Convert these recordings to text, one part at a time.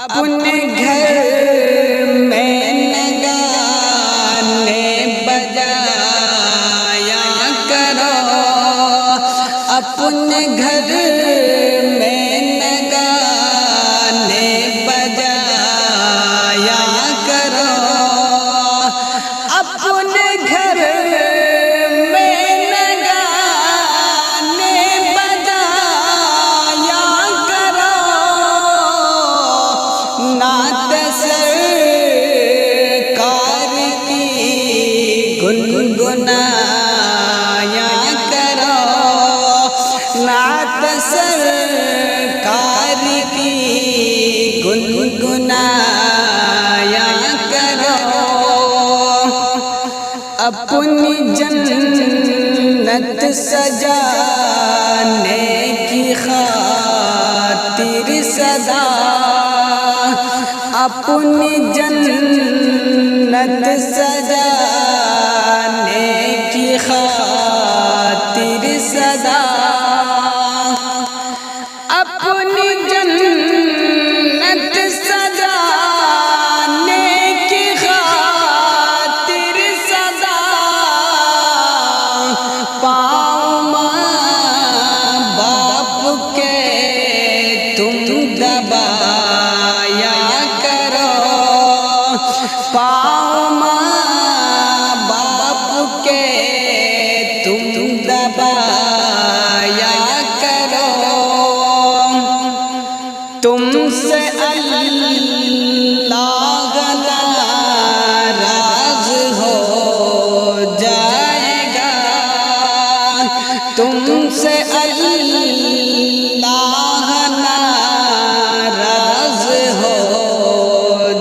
اپنے گھر میں نگانے بجایا کرو، اپنے گھر میں نگانے بجایا کرو، اپنے گھر میں نگانے بجایا کرو، نعت سرکار کی گنگنایا کرو، نعت سرکار کی گنگنایا کرو، اپنی جنت سجانے کی خاطر سدا، اپنی جنت سجانے کی خاطر سدا، اپنی جنت سجانے کی خاطر سدا، پاؤں ماں باپ کے تم دبایا کرو، پاؤں ماں باپ کے تم دبایا کرو، تم سے اللہ ناراض ہو جائے گا، تم سے اللہ ناراض ہو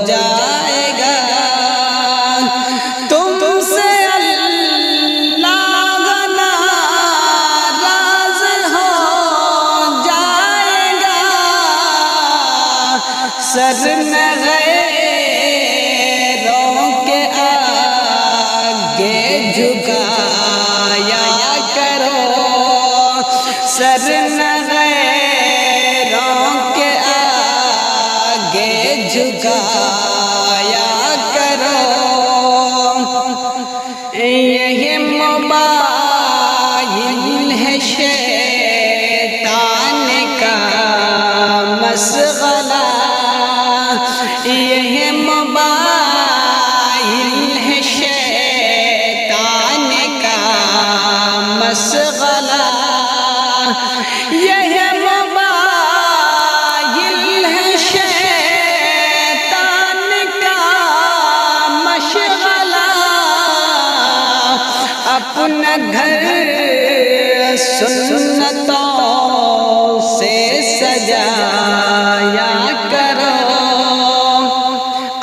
جائے گا، تم سے اللہ ناراض ہو جائے گا، سر نہ غیروں کے آگے جھکایا کرو، سر نہ غیروں کے آگے جھکایا کرو، یہ موبائل ہے شیطان کا مشغلہ، یہ موبائل ہے شیطان کا مشغلہ، یہ موبائل ہے شیطان کا مشغلہ، اپنا گھر سنتوں سے سجایا کرو،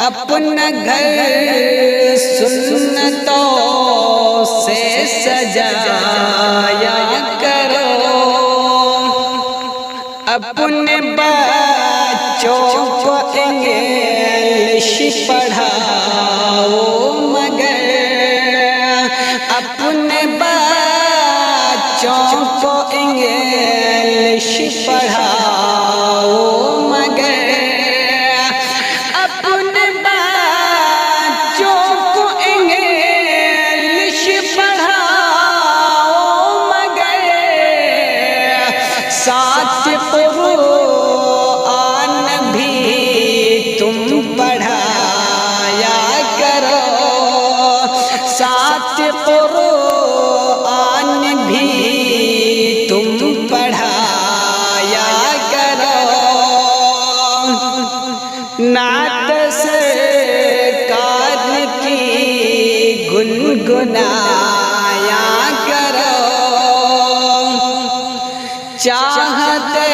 اپنا گھر سنتوں سے سجایا کرو، اپنے بچوں کو انگلش پڑھاؤ مگر، اپنے بچوں کو انگلش پڑھاؤ مگر، اپنے بچوں کو انگلش پڑھاؤ مگر، ساتھ قرآن بھی تم پڑھایا کرو، ساتھ قرآن بھی تم پڑھایا کرو، نعت سرکار کی گنگنایا کرو، چاہتے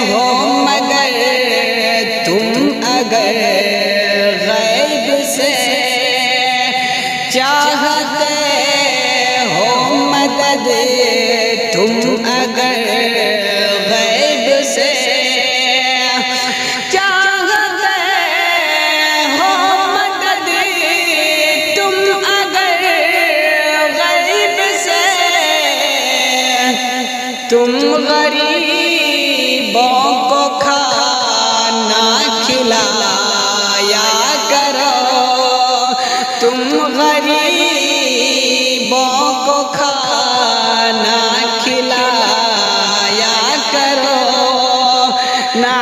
ہو مگر تم اگر غیب سے، چاہتے ہو مدد تم اگر غیب سے، چاہتے ہو مدد تم اگر غیب سے، تم غریبوں کو کھانا نہ